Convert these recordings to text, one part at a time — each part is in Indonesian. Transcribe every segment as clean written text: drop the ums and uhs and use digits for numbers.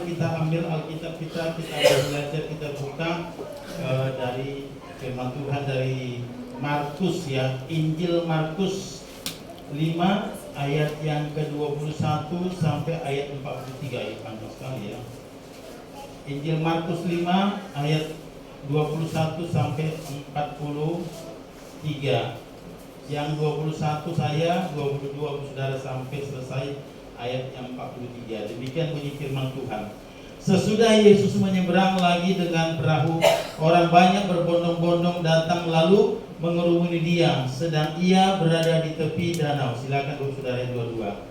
kita ambil Alkitab kita belajar, kita buka dari firman Tuhan dari Markus ya, Injil Markus 5 ayat yang ke-21 sampai ayat 43, ya panjang sekali ya. Injil Markus 5 ayat 21 sampai 43. Yang 21 saya, 22 saudara sampai selesai ayat yang 43. Demikian bunyi firman Tuhan. Sesudah Yesus menyeberang lagi dengan perahu, orang banyak berbondong-bondong datang lalu mengerumuni dia, sedang ia berada di tepi danau. Silakan Bu saudara yang dua-dua.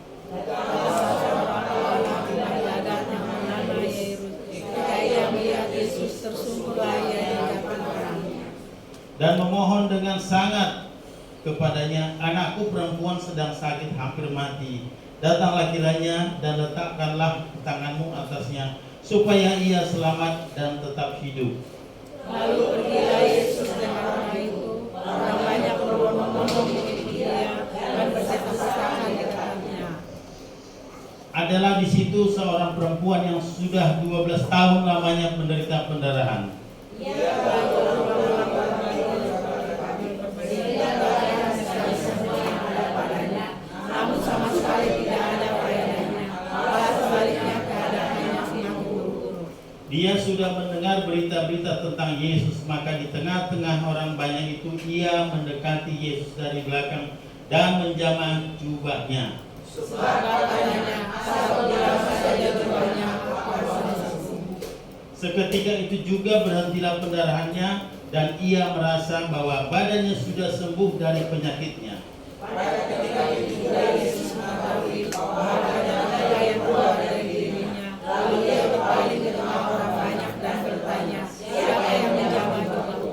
Dan memohon dengan sangat kepadanya, anakku perempuan sedang sakit hampir mati. Datanglah kiranya dan letakkanlah tanganmu atasnya, supaya ia selamat dan tetap hidup. Lalu pergilah Yesus dengan orang itu. Orang banyak berbondong-bondong mengikuti dia dan berdesak-desakan di dekatnya. Adalah di situ seorang perempuan yang sudah 12 tahun lamanya menderita pendarahan. Namun sama sekali tidak ada faedahnya. Malah sebaliknya keadaannya semakin buruk. Dia sudah mendengar berita-berita tentang Yesus, maka di tengah-tengah orang banyak itu ia mendekati Yesus dari belakang dan menjamah jubahnya. Sebab katanya, asal bilang saja jubahnya, aku akan sembuh. Seketika itu juga berhentilah pendarahannya dan ia merasa bahwa badannya sudah sembuh dari penyakitnya. Pada ketika itu juga Yesus mengetahui bahwa banyak tenaga yang keluar dari dirinya. Lalu ia berpaling ke tengah orang banyak dan bertanya, siapa yang menjamah jubahku?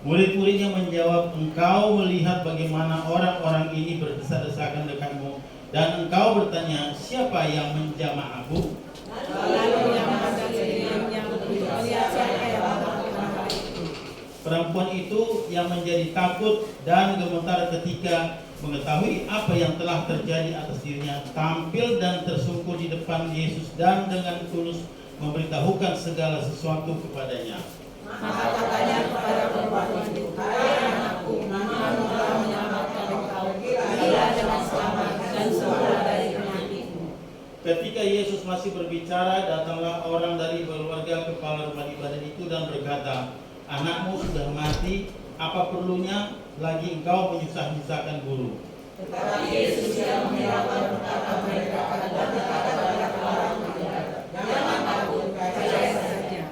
Murid-muridnya menjawab, engkau melihat bagaimana orang-orang ini berdesak-desakan dekatmu, dan engkau bertanya, siapa yang menjamah aku? Lalu yang menghadap dirinya melihat siapa yang melakukan hal itu. Perempuan itu yang menjadi takut dan gemetar ketika mengetahui apa yang telah terjadi atas dirinya, tampil dan tersungkur di depan Yesus dan dengan tulus memberitahukan segala sesuatu kepadanya. Maka katanya kepada perempuan itu, hai anakku, imanmu telah menyelamatkan engkau. Pergilah dengan selamat dan sembuh dari penyakitmu. Ketika Yesus masih berbicara, datanglah orang dari keluarga kepala rumah ibadat itu dan berkata, anakmu sudah mati, apa perlunya lagi engkau menyusah-nyusahkan guru? Tetapi Yesus yang menjawab dan berkata mereka dan berkata kepada kepala rumah ibadat, jangan takut, percaya saja.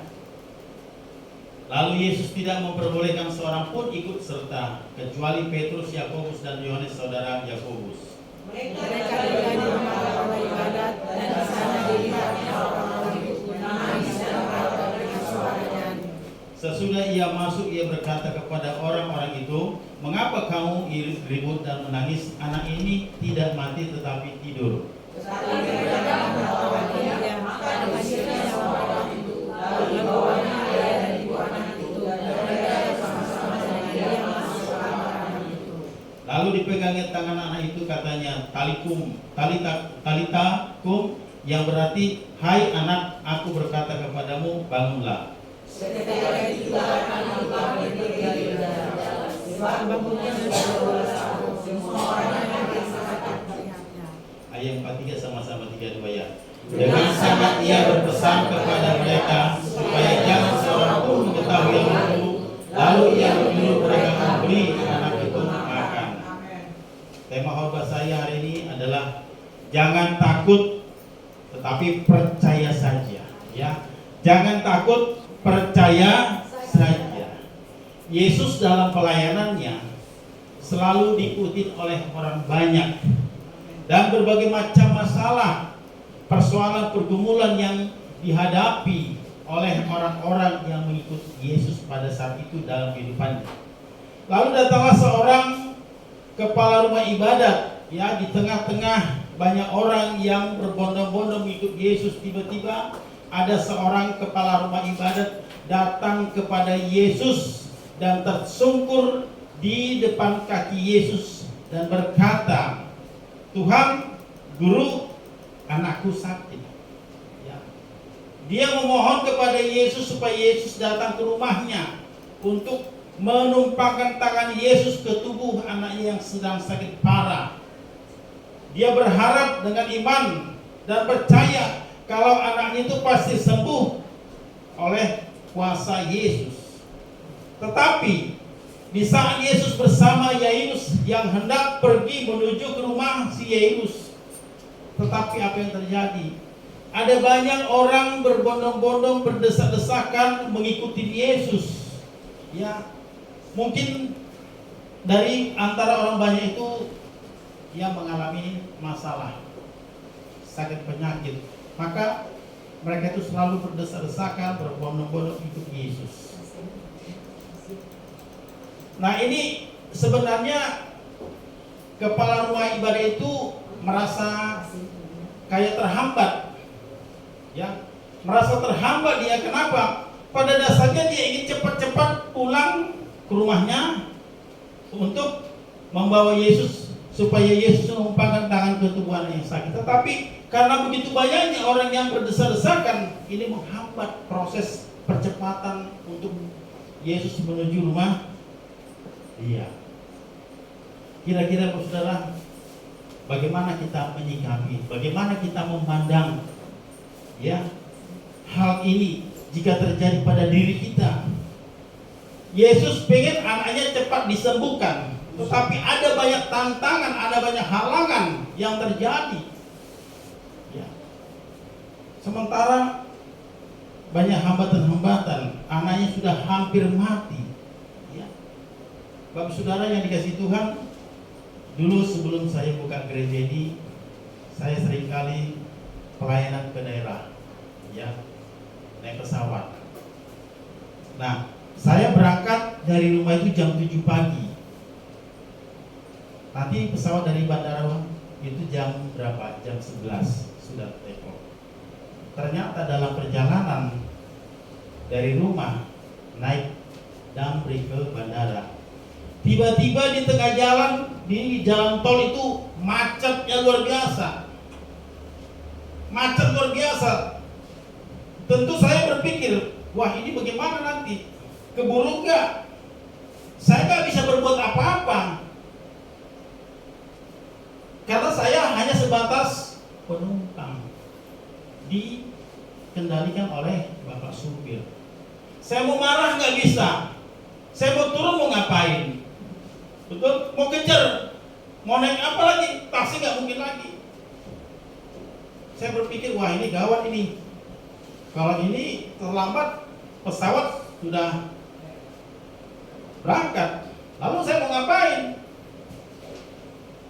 Lalu Yesus tidak memperbolehkan seorang pun ikut serta, kecuali Petrus, Yakobus, dan Yohanes saudara Yakobus. Mereka tinggal di rumah kepala ibadat dan di sana dilihatnya orang-orang itu menangis dan merata dengan suara nyanyi. Sesudah ia masuk, ia berkata kepada orang-orang itu, mengapa kamu ribut dan menangis? Anak ini tidak mati tetapi tidur. Tetapi mereka membawa dia, maka diusirnya orang itu, lalu dibawanya ayah dan ibu anak itu, dan mereka bersama-sama dengan dia masuk ke kamar anak itu. Lalu dipegangnya tangan anak itu, katanya, talita kum, yang berarti, hai anak, aku berkata kepadamu, bangunlah. Ketika itu juga anak itu berdiri dari dalam, sebab bangunnya sudah 12 tahun, semua orang yang sakit melihatnya. Ayat 43 sama-sama 32 ya. Dengan sangat ia berpesan kepada mereka supaya jangan seorang pun mengetahui hal itu. Lalu ia menyuruh mereka memberi anak itu makan. Tema khotbah saya hari ini adalah jangan takut, tetapi percaya saja. Ya, jangan takut, percaya saja. Yesus dalam pelayanannya selalu diikuti oleh orang banyak dan berbagai macam masalah, persoalan, pergumulan yang dihadapi oleh orang-orang yang mengikuti Yesus pada saat itu dalam kehidupannya. Lalu datanglah seorang kepala rumah ibadat, ya, di tengah-tengah banyak orang yang berbondong-bondong mengikut Yesus. Tiba-tiba ada seorang kepala rumah ibadat datang kepada Yesus dan tersungkur di depan kaki Yesus dan berkata, Tuhan, Guru, anakku sakit. Ya. Dia memohon kepada Yesus supaya Yesus datang ke rumahnya untuk menumpangkan tangan Yesus ke tubuh anaknya yang sedang sakit parah. Dia berharap dengan iman dan percaya kalau anaknya itu pasti sembuh oleh kuasa Yesus. Tetapi di saat Yesus bersama Yairus yang hendak pergi menuju ke rumah si Yairus, tetapi apa yang terjadi? Ada banyak orang berbondong-bondong berdesak-desakan mengikuti Yesus. Ya, mungkin dari antara orang banyak itu yang mengalami masalah sakit penyakit, maka mereka itu selalu berdesak-desakan, berbondong-bondong ikut Yesus. Nah, ini sebenarnya kepala rumah ibadah itu merasa kayak terhambat, ya, merasa terhambat dia. Kenapa? Pada dasarnya dia ingin cepat-cepat pulang ke rumahnya untuk membawa Yesus, supaya Yesus menumpangkan tangan ke tubuhnya yang sakit. Tetapi karena begitu banyaknya orang yang berdesak-desakan, ini menghambat proses percepatan untuk Yesus menuju rumah dia. Kira-kira saudara, bagaimana kita menyikapi, bagaimana kita memandang ya hal ini jika terjadi pada diri kita? Yesus pengen anaknya cepat disembuhkan, tetapi ada banyak tantangan, ada banyak halangan yang terjadi. Ya. Sementara banyak hambatan-hambatan, anaknya sudah hampir mati. Ya. Bapak saudara yang dikasihi Tuhan, dulu sebelum saya buka gereja ini, saya seringkali pelayanan ke daerah, ya, naik pesawat. Nah, saya berangkat dari rumah itu jam 7 pagi. Nanti pesawat dari bandara itu jam berapa? Jam 11 sudah take off. Ternyata dalam perjalanan dari rumah naik damri ke bandara, tiba-tiba di tengah jalan, di jalan tol itu macetnya luar biasa. Macet luar biasa. Tentu saya berpikir, wah ini bagaimana nanti? Keburu enggak? Saya nggak bisa berbuat apa-apa. Karena saya hanya sebatas penumpang, dikendalikan oleh bapak supir. Saya mau marah nggak bisa. Saya mau turun mau ngapain? Betul? Mau kejar, mau naik apa lagi? Taksi nggak mungkin lagi. Saya berpikir, wah ini gawat ini. Kalau ini terlambat, pesawat sudah berangkat. Lalu saya mau ngapain?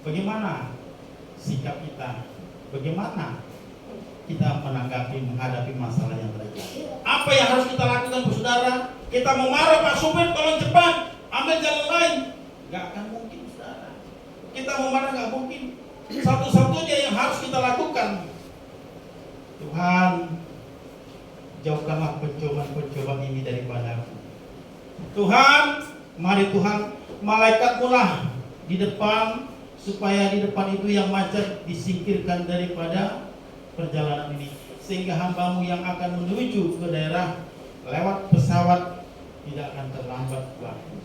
Bagaimana sikap kita? Bagaimana kita menghadapi masalah yang terjadi? Apa yang harus kita lakukan, saudara? Kita mau marah, Pak Supir, tolong cepat, ambil jalan lain. Gak akan mungkin, saudara. Kita mau marah gak mungkin. Satu-satunya yang harus kita lakukan, Tuhan, jauhkanlah pencobaan-pencobaan ini daripada aku. Tuhan, mari Tuhan, malaikat-Mu lah di depan, supaya di depan itu yang macet disingkirkan daripada perjalanan ini, sehingga hamba-Mu yang akan menuju ke daerah lewat pesawat tidak akan terlambat waktu.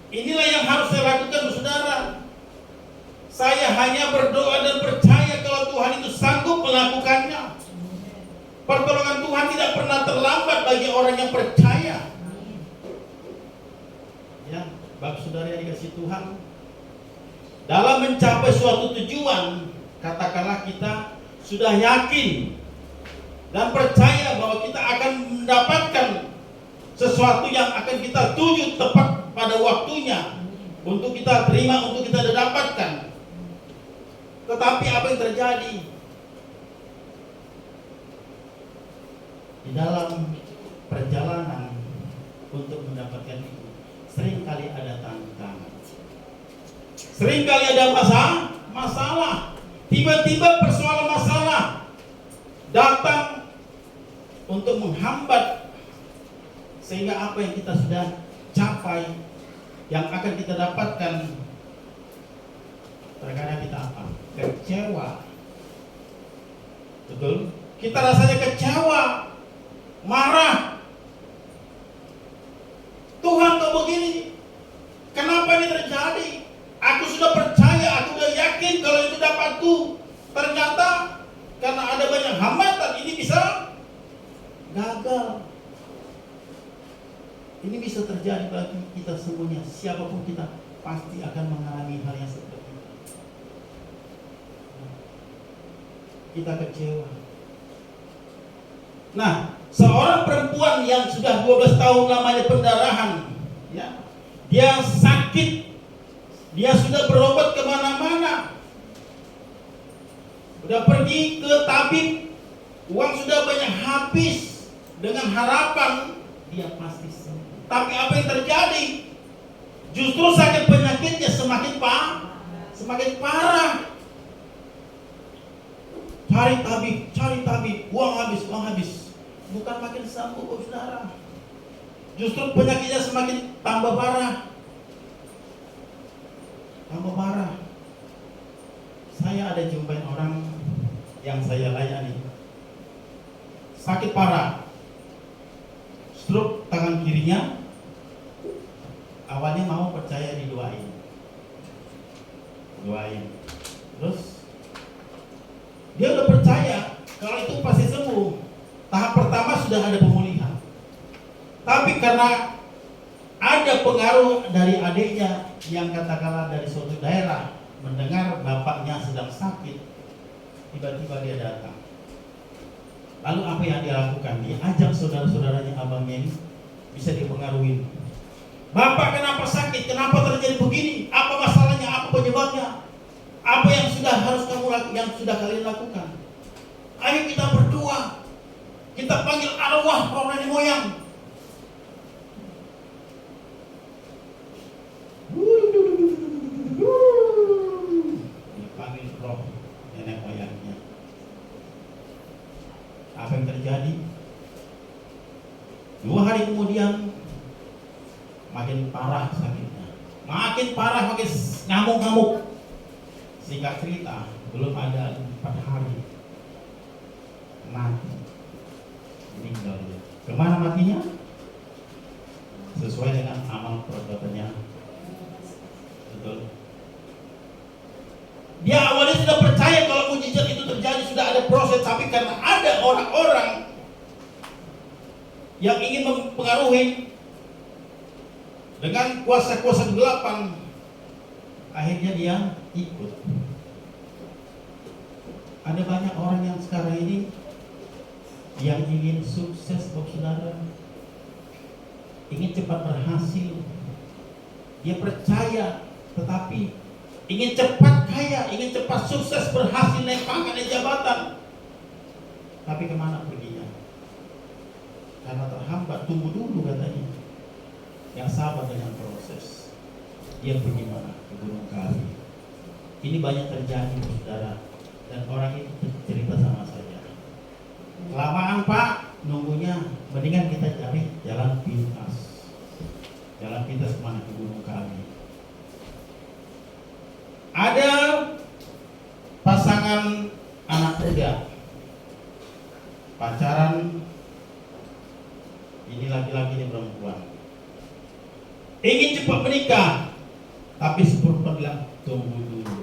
Inilah yang harus saya lakukan, saudara. Saya hanya berdoa dan percaya kalau Tuhan itu sanggup melakukannya. Pertolongan Tuhan tidak pernah terlambat bagi orang yang percaya. Ya, Bapak saudara yang dikasihi Tuhan, dalam mencapai suatu tujuan, katakanlah kita sudah yakin dan percaya bahwa kita akan mendapatkan sesuatu yang akan kita tuju tepat pada waktunya, untuk kita terima, untuk kita dapatkan. Tetapi apa yang terjadi? Di dalam perjalanan untuk mendapatkan itu, seringkali ada tantangan, seringkali ada masalah. Tiba-tiba persoalan masalah datang untuk menghambat, sehingga apa yang kita sudah capai, yang akan kita dapatkan, terkadang kita apa? Kecewa. Betul? Kita rasanya kecewa. marah. Tuhan kok begini? Kenapa ini terjadi? Aku sudah percaya, aku sudah yakin kalau itu dapatku. Ternyata karena ada banyak hambatan ini bisa gagal. Ini bisa terjadi bagi kita semuanya. Siapapun kita pasti akan mengalami hal yang seperti itu. Kita kecewa. Nah, seorang perempuan yang sudah 12 tahun lamanya pendarahan, ya, dia sakit, dia sudah berobat kemana-mana, udah pergi ke tabib, uang sudah banyak habis, dengan harapan dia pasti sembuh. Tapi apa yang terjadi? Justru sakit penyakitnya semakin parah. Cari tabib, uang habis. Bukan makin sembuh, saudara. Justru penyakitnya semakin tambah parah. Saya ada jumpain orang yang saya layani, sakit parah, stroke tangan kirinya. Awalnya mau percaya didoain, terus dia udah percaya kalau itu pasti sembuh. Tahap pertama sudah ada pemulihan, tapi karena ada pengaruh dari adiknya yang katakanlah dari suatu daerah, mendengar bapaknya sedang sakit, tiba-tiba dia datang. Lalu apa yang dia lakukan? Dia ajak saudara-saudaranya, abangnya ini bisa dipengaruhi. Bapak kenapa sakit? Kenapa terjadi begini? Apa masalahnya? Apa penyebabnya? Apa yang sudah harus kamu lakukan? Yang sudah kalian lakukan? Ayo kita berdoa. Kita panggil arwah roh nenek moyang. Dipanggil roh nenek moyangnya. Apa yang terjadi? 2 hari kemudian makin parah sakitnya, makin ngamuk. Singkat cerita, belum ada 4 hari mati, meninggal dia. Kemana matinya? Sesuai dengan amal perbuatannya. Betul. Dia awalnya sudah percaya kalau mujizat itu terjadi, sudah ada proses, tapi karena ada orang-orang yang ingin mempengaruhi dengan kuasa-kuasa kegelapan, akhirnya dia ikut. Ada banyak orang yang sekarang ini yang ingin sukses, saudara, ingin cepat berhasil. Dia percaya, tetapi ingin cepat kaya, ingin cepat sukses, berhasil, naik pangkat, naik jabatan. Tapi kemana perginya? Karena terhambat. Tunggu dulu katanya. Yang sabar dengan proses. Dia pergi mana? Ke Gunung Kawi. Ini banyak terjadi, saudara. Dan orang itu cerita sama saya. Kelamaan Pak, nunggunya. Mendingan kita cari jalan pintas. Jalan pintas kemana? Ke Gunung Kawi. Ada pasangan anak muda pacaran, ini laki-laki, ini perempuan, ingin cepat menikah, tapi si perempuan bilang tunggu dulu.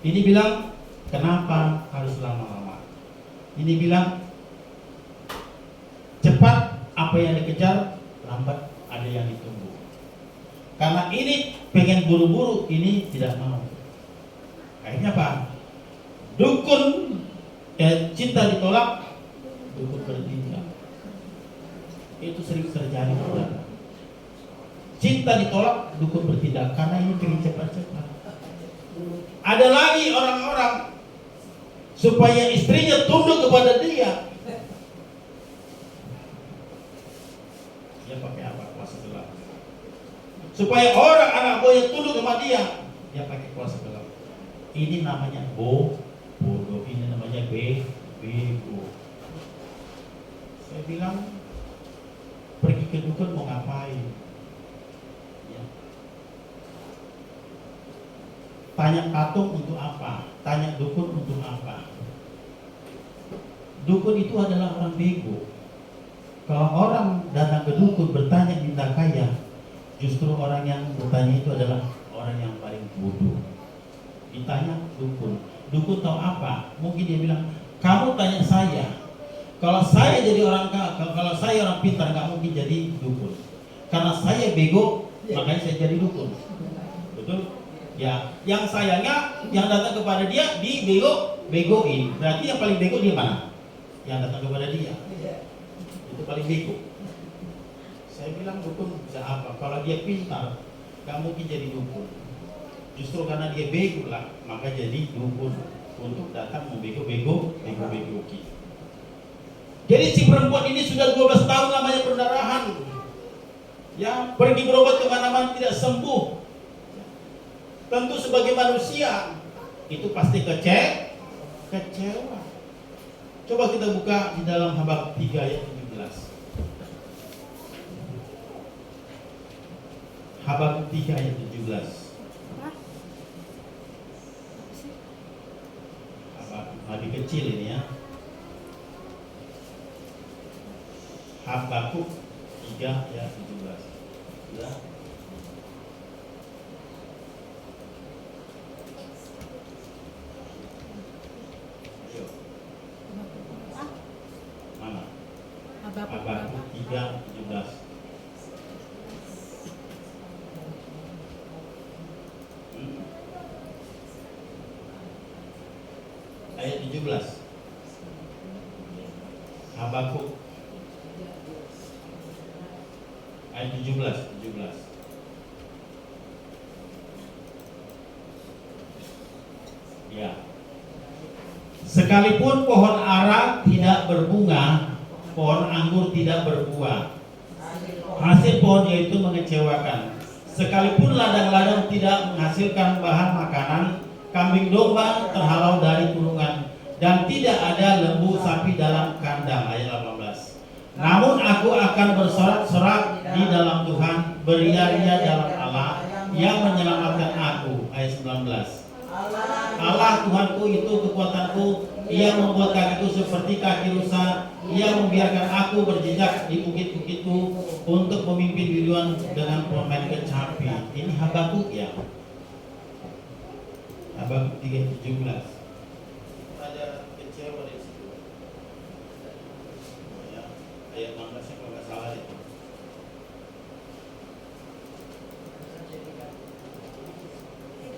Ini bilang kenapa harus lama-lama? Ini bilang cepat apa yang dikejar, lambat ada yang ditunggu. Karena ini pengen buru-buru, ini tidak mau. Akhirnya apa? Dukun cinta ditolak, dukun bertindak. Itu sering terjadi, saudara. Cinta ditolak, dukun bertindak, karena ini pengen cepat-cepat. Ada lagi orang-orang supaya istrinya tunduk kepada dia. Dia pakai apa? Kuasa gelap. Supaya orang anak buahnya tunduk kepada dia, dia pakai kuasa gelap. Ini namanya bodoh, ini namanya bego. Saya bilang, pergi ke dukun mau ngapain? Ya. Tanya patung untuk apa? Tanya dukun untuk apa? Dukun itu adalah orang bego. Kalau orang datang ke dukun bertanya minta kaya, justru orang yang bertanya itu adalah orang yang paling bodoh. Ditanya dukun, dukun tahu apa? Mungkin dia bilang, kamu tanya saya. Kalau saya jadi orang kalau saya orang pintar nggak mungkin jadi dukun. Karena saya bego, makanya saya jadi dukun. Betul? Ya, yang sayangnya yang datang kepada dia begoin. Berarti yang paling bego dia mana? Yang datang kepada dia. Itu paling bego. Saya bilang dukun bisa apa? Kalau dia pintar, nggak mungkin jadi dukun. Justru karena dia bego lah, maka jadi dukun untuk datang membego kita. Jadi si perempuan ini sudah 12 tahun lamanya perdarahan. Ya, pergi berobat kemana-mana tidak sembuh. Tentu sebagai manusia itu pasti kecewa. Coba kita buka di dalam Habakuk 3 ayat 17. Habakuk 3 ayat 17. Habakuk lebih kecil ini ya. Habakuk 3 ayat 17. Sudah? Ayo. Mana? Habakuk 3 17. Ayat 17. Habakuk ayat 17. Ya. Sekalipun pohon ara tidak berbunga, pohon anggur tidak berbuah, hasil pohonnya itu mengecewakan. Sekalipun ladang-ladang tidak menghasilkan bahan makanan, kambing domba terhalau dari kurungan, dan tidak ada lembu sapi dalam kandang. Ayat 18. Namun aku akan bersorak-sorak di dalam Tuhan, beria-ria dalam Allah yang menyelamatkan aku. Ayat 19. Allah Tuhanku itu kekuatanku, Ia membuat kakiku seperti kaki rusa, Ia membiarkan aku berjejak di bukit-bukitku untuk memimpin biduan dengan permain kecapi. Ini Habakuk ya. Habakuk 3:17. Ada kecewa di situ. Ya, ayat 16 kalau nggak salah itu.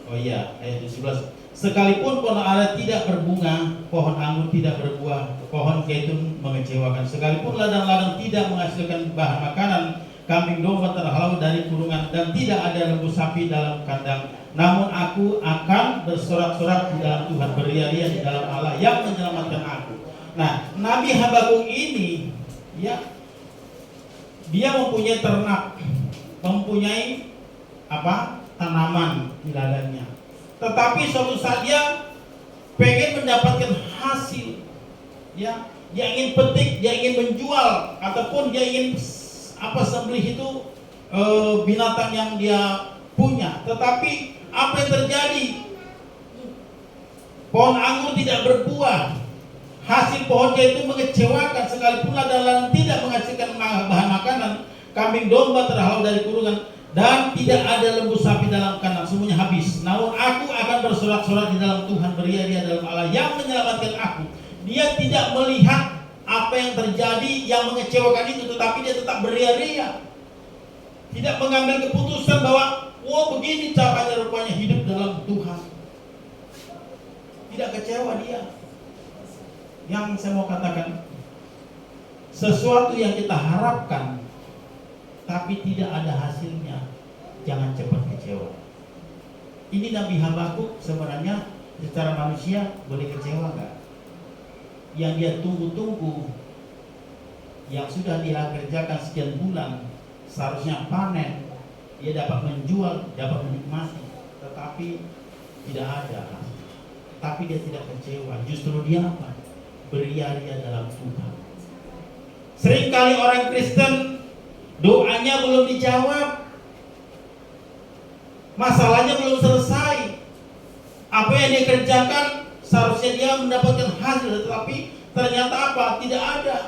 Oh iya, ayat 17. Sekalipun pohon ara tidak berbunga, pohon anggur tidak berbuah, pohon zaitun mengecewakan. Sekalipun ladang-ladang tidak menghasilkan bahan makanan, kambing domba terhalau dari kurungan, dan tidak ada lembu sapi dalam kandang. Namun aku akan bersorak-sorak di dalam Tuhan, beria-ria di dalam Allah yang menyelamatkan aku. Nah, Nabi Habakuk ini, ya, dia mempunyai ternak, mempunyai tanaman di ladangnya. Tetapi suatu saat dia pengen mendapatkan hasil, ya, dia ingin petik, dia ingin menjual, ataupun dia ingin sembelih itu binatang yang dia punya. Tetapi apa yang terjadi? Pohon anggur tidak berbuah, hasil pohonnya itu mengecewakan. Sekalipun ladang-ladang tidak menghasilkan bahan makanan, kambing domba terhalau dari kurungan, dan tidak ada lembu sapi dalam kandang, semuanya habis. Namun aku akan bersorak-sorak di dalam Tuhan, beria-ria dalam Allah yang menyelamatkan aku. Dia tidak melihat apa yang terjadi yang mengecewakan itu, tetapi dia tetap beria-ria. Tidak mengambil keputusan bahwa begini caranya rupanya hidup dalam Tuhan. Tidak kecewa dia. Yang saya mau katakan, sesuatu yang kita harapkan tapi tidak ada hasilnya, jangan cepat kecewa. Ini Nabi Habakuk sebenarnya secara manusia boleh kecewa nggak? Yang dia tunggu-tunggu, yang sudah dia kerjakan sekian bulan, seharusnya panen, dia dapat menjual, dapat menikmati, tetapi tidak ada hasil. Tapi dia tidak kecewa, justru dia apa? Beria-ria dalam Tuhan. Seringkali orang Kristen doanya belum dijawab, masalahnya belum selesai. Apa yang dia kerjakan seharusnya dia mendapatkan hasil, tetapi ternyata apa? Tidak ada.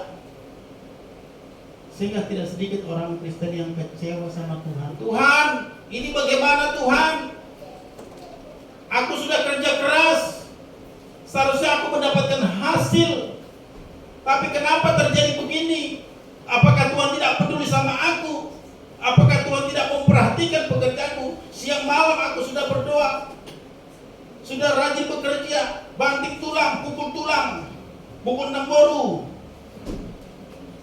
Sehingga tidak sedikit orang Kristen yang kecewa sama Tuhan. Tuhan, ini bagaimana Tuhan? Aku sudah kerja keras, seharusnya aku mendapatkan hasil, tapi kenapa terjadi begini? Apakah Tuhan tidak peduli sama aku? Apakah Tuhan tidak memperhatikan pekerjaanku? Siang malam aku sudah berdoa, sudah rajin bekerja, banting tulang, pukul 6 boru,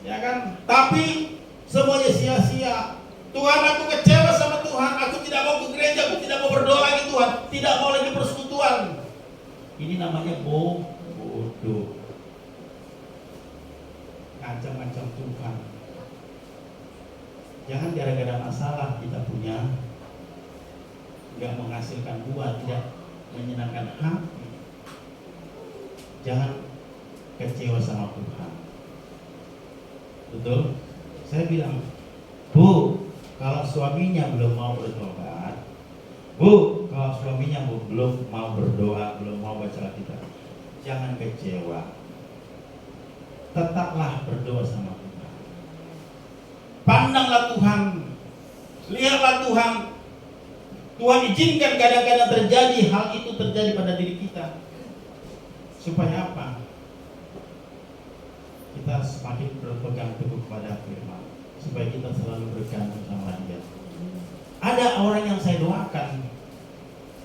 ya kan? Tapi semuanya sia-sia. Tuhan, aku kecewa sama Tuhan. Aku tidak mau ke gereja, aku tidak mau berdoa lagi Tuhan, tidak mau lagi persekutuan. Ini namanya bodoh. Ancam-ancam Tuhan. Jangan gara-gara masalah kita punya, nggak menghasilkan buah, tidak menyenangkan hati. Jangan kecewa sama Tuhan. Betul? Saya bilang, Bu, kalau suaminya belum mau bertobat, Bu, kalau suaminya belum mau berdoa, belum mau baca Alkitab, jangan kecewa. Tetaplah berdoa sama Tuhan. Pandanglah Tuhan, lihatlah Tuhan. Tuhan izinkan kadang-kadang terjadi hal itu terjadi pada diri kita. Supaya apa? Kita semakin berpegang teguh kepada firman, supaya kita selalu bergantung sama Dia. Ada orang yang saya doakan,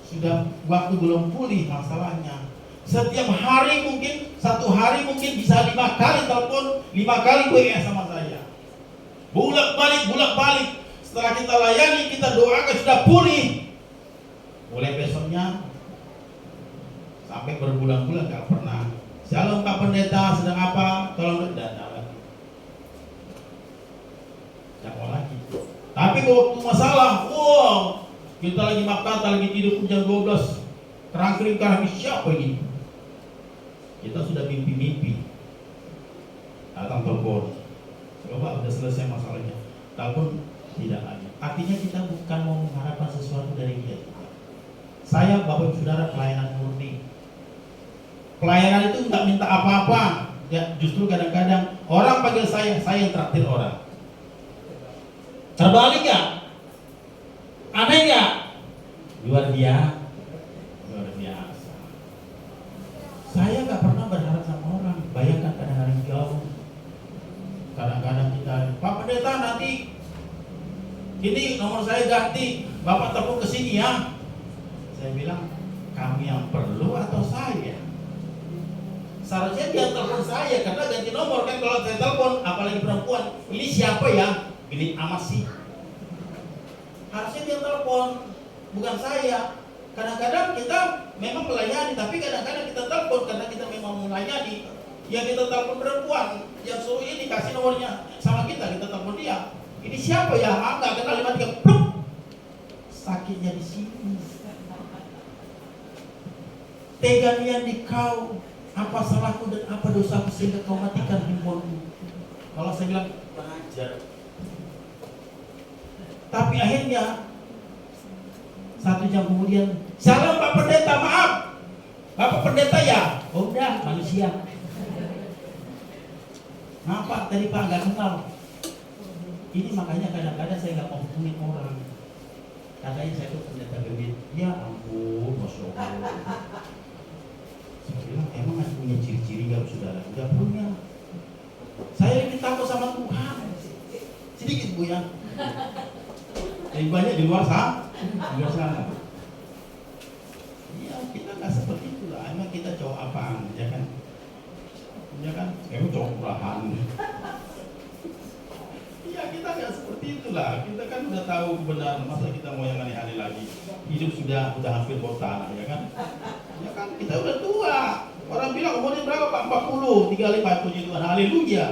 sudah waktu belum pulih masalahnya. Setiap hari mungkin, satu hari mungkin bisa 5 kali telepon, 5 kali WA sama saya. Bulak balik. Setelah kita layani, kita doakan sudah pulih. Mulai besoknya sampai berbulan-bulan gak pernah. Shalom Pak Pendeta, sedang apa? Tolong dana lagi. Jangan lagi. Tapi waktu masalah, wow, kita lagi makan, lagi tidur jam 12, kerang-kering siapa ini? Kita sudah mimpi-mimpi. Datang telepon. Coba udah selesai masalahnya. Telepon tidak lagi. Artinya kita bukan mau mengharapkan sesuatu dari dia. Saya, Bapak Ibu Saudara, pelayanan murni. Pelayanan itu nggak minta apa-apa. Ya, justru kadang-kadang orang panggil saya yang traktir orang. Terbalik ya? Aneh ya? Luar biasa. Saya nggak pernah berharap sama orang. Bayangkan kadang-kadang jauh. Kadang-kadang kita, Pak Pendeta nanti ini nomor saya ganti, Bapak telepon ke sini ya. Saya bilang, kami yang perlu atau saya? Seharusnya dia telepon saya karena ganti nomor kan. Kalau saya telepon, apalagi perempuan, ini siapa ya? Ini amat sih. Harusnya dia telepon, bukan saya. Kadang-kadang kita memang melayani, tapi kadang-kadang kita telepon karena kita memang melayani. Yang kita telepon perempuan, yang suruh ini kasih nomornya sama kita telepon dia. Ini siapa ya? Enggak kenal 5 3 pluk. Sakitnya di sini. Tega nian di kau, apa salahku dan apa dosaku sehingga kau matikan handphoneku. Kalau saya bilang belajar. Tapi akhirnya 1 jam kemudian, Shalom Pak Pendeta, maaf, Bapak Pendeta ya? Oh udah, manusia. Maaf Pak, tadi Pak nggak kenal. Ini makanya kadang-kadang saya nggak mau hubungin orang. Katanya saya tuh pendeta gebit. Ya ampun, Masya Allah. Saya bilang, emang masih punya ciri-ciri gak saudara? Gak punya. Saya lebih takut sama Tuhan. Sedikit Bu ya. Yang banyak di luar sana. Iya, kita nggak seperti itulah. Emang kita cowok apaan, ya kan? Ya kan? Emang cowok murahan. Iya, kita nggak seperti itulah. Kita kan udah tahu kebenaran. Masa kita mau yang aneh-aneh lagi? Hidup sudah hampir bau tanah, ya kan? Ya kan? Kita udah tua. Orang bilang umurnya berapa Pak? 40, 35, puji Tuhan. Haleluya.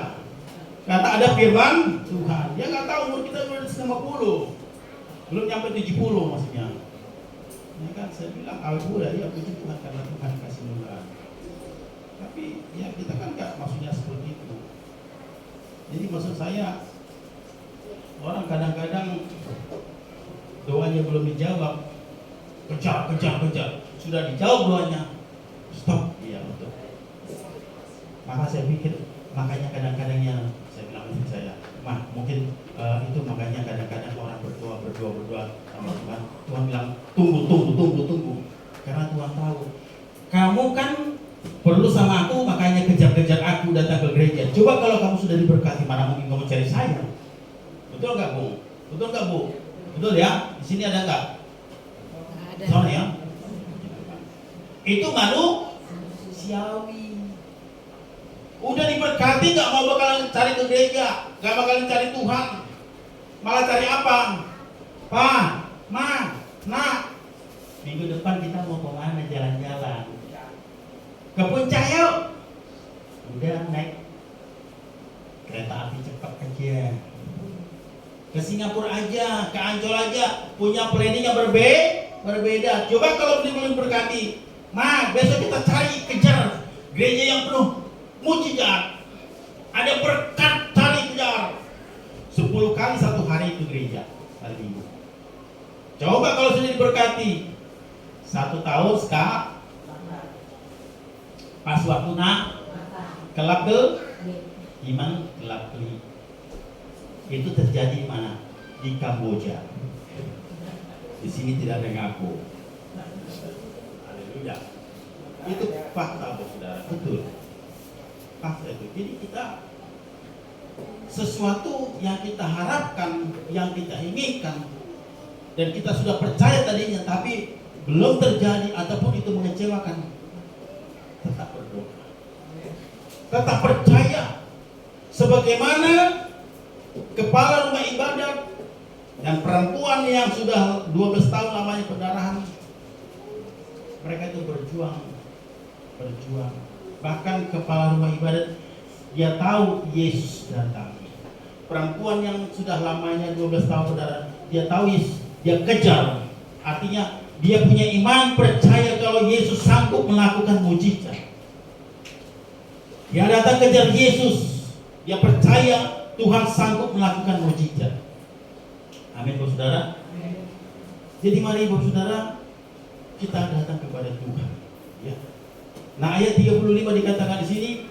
Kata ada firman Tuhan. Dia nggak tahu umur kita udah 50. Belum nyampe 70 maksudnya. Ya kan, saya bilang alhamdulillah ya puji Tuhan karena Tuhan kasih murah. Tapi ya kita kan nggak maksudnya seperti itu. Jadi maksud saya, orang kadang-kadang doanya belum dijawab, kejar. Sudah dijawab doanya, stop. Iya betul. Maka saya pikir, makanya kadang-kadangnya saya bilang istri saya, Mungkin itu makanya kadang-kadang orang berdoa sama Tuhan. Tuhan bilang tunggu. Karena Tuhan tahu kamu kan perlu sama aku, makanya kejar-kejar aku datang ke gereja. Coba kalau kamu sudah diberkati, mana mungkin kamu cari saya? Betul nggak Bu? Betul nggak Bu? Betul ya? Di sini ada nggak? Ada. Soalnya ya? Itu manusiawi. Udah diberkati nggak mau bakalan cari ke gereja, nggak bakalan cari Tuhan, malah cari apa? Pak, Ma, Nak, minggu depan kita mau kemana jalan-jalan? Ke Puncak yuk. Udah naik kereta api cepat aja. Ke Singapura aja, ke Ancol aja, punya planning yang berbeda. Coba kalau belum berkati, Ma, besok kita kejar gereja yang penuh mujizat, ada berkat, cari kejar 10 kali satu hari itu gereja hari Minggu. Coba kalau sudah diberkati 1 tahun sekali, pas waktu kelap ke iman kelap keli. Itu terjadi di mana? Di Kamboja. Di sini tidak ada ngaku. Haleluya. Itu fakta, saudara. Betul. Fakta itu. Jadi kita sesuatu yang kita harapkan, yang kita inginkan, dan kita sudah percaya tadinya, tapi belum terjadi ataupun itu mengecewakan, tetap berdoa, tetap percaya. Sebagaimana kepala rumah ibadat dan perempuan yang sudah 12 tahun lamanya pendarahan, mereka itu berjuang. Bahkan kepala rumah ibadat, dia tahu Yesus datang. Perempuan yang sudah lamanya 12 tahun pendarahan, dia tahu Yesus, dia kejar. Artinya dia punya iman, percaya kalau Yesus sanggup melakukan mujizat. Dia datang kejar Yesus, dia percaya Tuhan sanggup melakukan mujizat. Amin, Bapak Saudara. Jadi mari Bapak Saudara, kita datang kepada Tuhan. Ya. Nah, ayat 35 dikatakan di sini,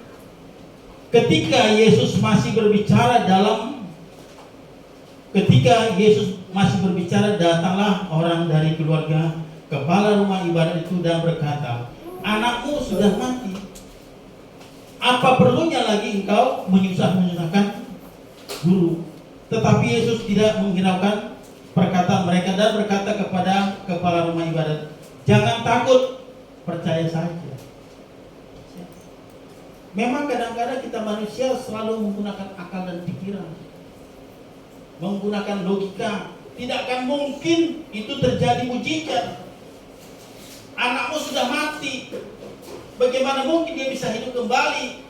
ketika Yesus masih berbicara, datanglah orang dari keluarga kepala rumah ibadat itu dan berkata, anakmu sudah mati. Apa perlunya lagi engkau menyusahkan guru? Tetapi Yesus tidak menghiraukan perkataan mereka dan berkata kepada kepala rumah ibadat, jangan takut, percaya saja. Memang kadang-kadang kita manusia selalu menggunakan akal dan pikiran, menggunakan logika. Tidak akan mungkin itu terjadi mujizat. Anakmu sudah mati, bagaimana mungkin dia bisa hidup kembali?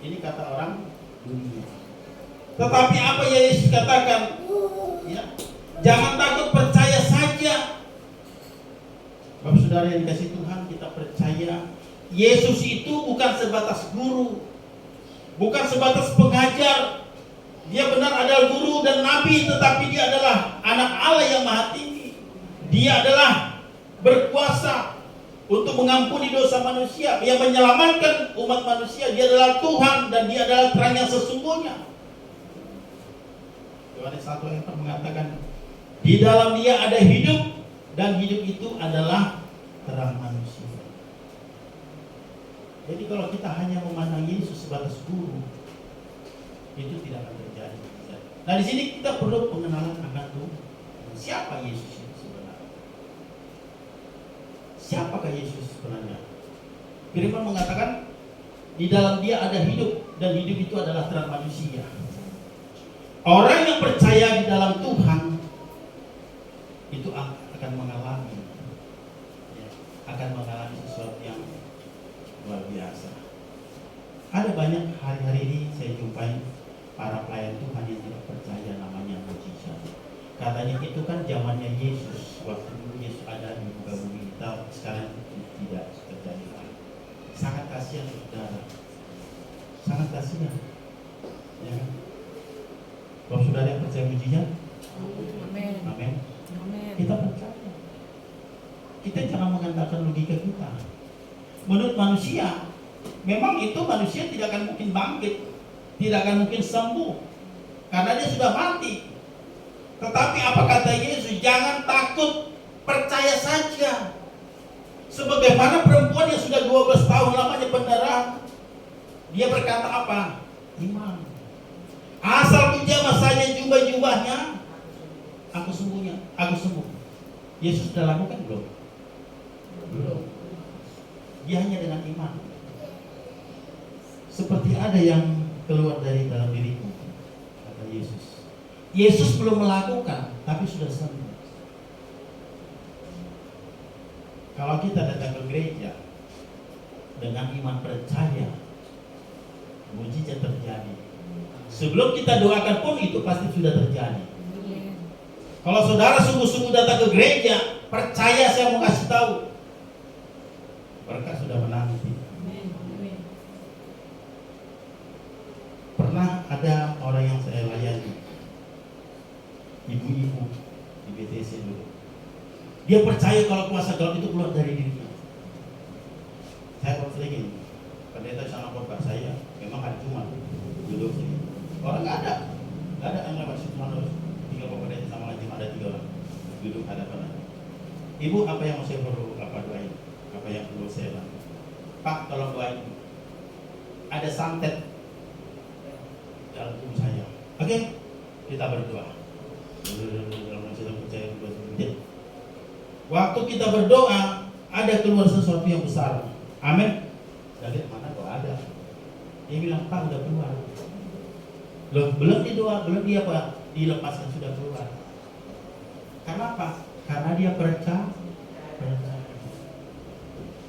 Ini kata orang dunia. Tetapi apa yang Yesus katakan? Ya, jangan takut, percaya saja. Bapak Saudara yang dikasih Tuhan, kita percaya Yesus itu bukan sebatas guru, bukan sebatas pengajar. Dia benar adalah guru dan nabi, tetapi dia adalah anak Allah yang maha tinggi. Dia adalah berkuasa untuk mengampuni dosa manusia, yang menyelamatkan umat manusia. Dia adalah Tuhan dan dia adalah terang yang sesungguhnya. Yohanes 1 ayat 4 mengatakan, di dalam dia ada hidup, dan hidup itu adalah terang manusia. Jadi kalau kita hanya memandang Yesus sebatas guru, itu tidak akan terjadi. Nah, di sini kita perlu pengenalan akan Tuhan. Siapa Yesus itu sebenarnya? Siapakah Yesus sebenarnya? Firman mengatakan di dalam dia ada hidup, dan hidup itu adalah terang manusia. Orang yang percaya di dalam Tuhan itu akan mengalami sesuatu yang luar biasa. Ada banyak hari-hari ini saya jumpai para pelayan Tuhan yang tidak percaya namanya mujizat. Katanya itu kan zamannya Yesus, waktu dulu Yesus ada di muka bumi kita, sekarang tidak terjadi lagi. Sangat kasihan saudara, sangat kasihan. Ya. Bapak Saudara yang percaya mujizat, Amin. amin. Amin. Kita percaya. Kita jangan mengandalkan logika kita. Menurut manusia, memang itu manusia tidak akan mungkin bangkit, tidak akan mungkin sembuh karena dia sudah mati. Tetapi apa kata Yesus? Jangan takut, percaya saja. Sebagaimana perempuan yang sudah 12 tahun lamanya pendarahan, dia berkata apa? Iman. Asal menjamah saja jubah-jubahnya, aku sembuh. Yesus sudah lakukan belum? Belum. Dia hanya dengan iman. Seperti ada yang keluar dari dalam diriku, kata Yesus. Yesus belum melakukan, tapi sudah sembuh. Kalau kita datang ke gereja dengan iman percaya, mujizat terjadi. Sebelum kita doakan pun itu pasti sudah terjadi. Kalau saudara sungguh-sungguh datang ke gereja, percaya saya mau kasih tahu, berkat sudah menanti. Pernah ada orang yang saya layani, ibu-ibu di BTC dulu. Dia percaya kalau kuasa gelap itu keluar dari dirinya. Saya konseling, pendeta sama bapak saya, memang hari Jumat duduk sini. Orang nggak ada yang lewat situ, mana 3 pendeta sama lagi ada 3 orang duduk hadapan. Ibu, apa yang mau saya perlu doain? Apa yang perlu saya lakukan? Pak, tolong doain. Ada santet dalam tubuh saya. Oke, kita berdoa. Waktu kita berdoa, ada keluar sesuatu yang besar. Amin. Saya lihat mana kok ada. Dia bilang, Pak udah keluar. Loh, belum didoa, belum dia apa? Dilepaskan sudah keluar. Karena apa? Karena dia percaya.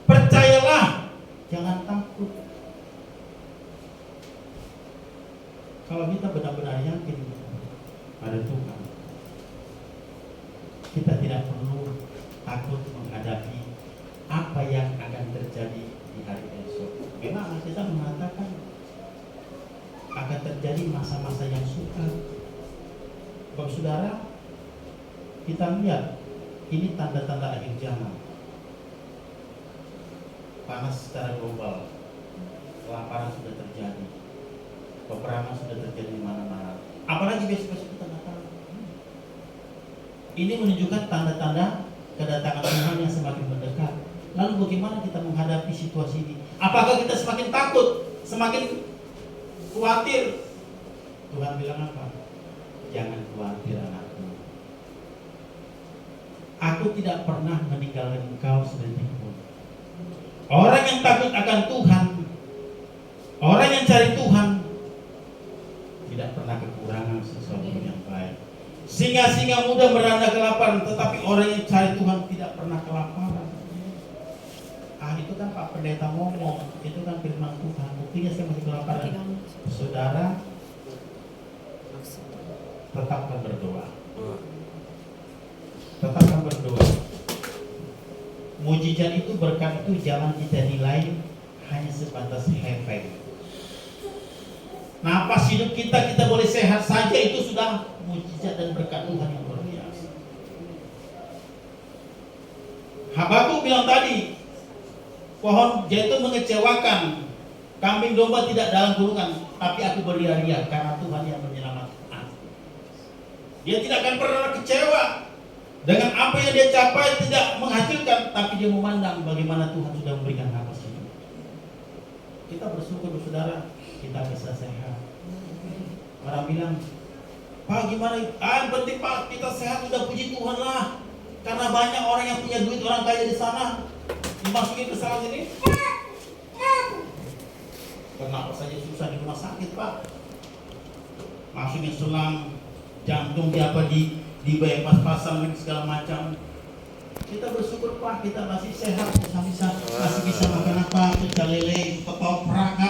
Percayalah, jangan takut. Kalau kita benar-benar yakin pada Tuhan, kita tidak perlu takut menghadapi apa yang akan terjadi di hari esok. Memang kita mengatakan akan terjadi masa-masa yang sukar. Bapak saudara, kita lihat ini tanda-tanda akhir zaman. Panas secara global, kelaparan sudah terjadi, peperangan sudah terjadi di mana-mana. Apalagi besok-besok kita nggak tahu. Ini menunjukkan tanda-tanda kedatangan Tuhan yang semakin mendekat. Lalu bagaimana kita menghadapi situasi ini? Apakah kita semakin takut, semakin khawatir? Tuhan bilang apa? Jangan khawatir anakku. Aku tidak pernah meninggalkan engkau sedetik pun. Orang yang takut akan Tuhan, orang yang cari Tuhan, tidak pernah kekurangan sesuatu yang baik. Singa-singa muda meranda kelaparan, tetapi orang yang cari Tuhan tidak pernah kelaparan. Itu kan Pak Pendeta ngomong, itu kan firman Tuhan. Buktinya saya masih kelaparan. Saudara, tetapkan berdoa. Tetapkan berdoa. Mujizat itu, berkat itu jangan kita nilai hanya sebatas efek. Napas hidup kita boleh sehat saja, itu sudah mujizat dan berkat Tuhan yang luar biasa. Habakuk bilang tadi, pohon zaitun mengecewakan, kambing domba tidak dalam kurungan, tapi aku beria-ria karena Tuhan yang menyelamatkan aku. Dia tidak akan pernah kecewa dengan apa yang dia capai, tidak menghasilkan, tapi dia memandang bagaimana Tuhan sudah memberikan napas hidup. Kita bersyukur saudara, kita bisa sehat. Orang bilang, Pak gimana? Penting Pak, kita sehat sudah, puji Tuhan lah. Karena banyak orang yang punya duit, orang kaya di sana, dimasukin ke salah sini. Kenapa saja susah di rumah sakit Pak? Masukin selang jantung di bypass pasang segala macam. Kita bersyukur Pak, kita masih sehat, masih bisa makan apa, pecel lele, ketoprak.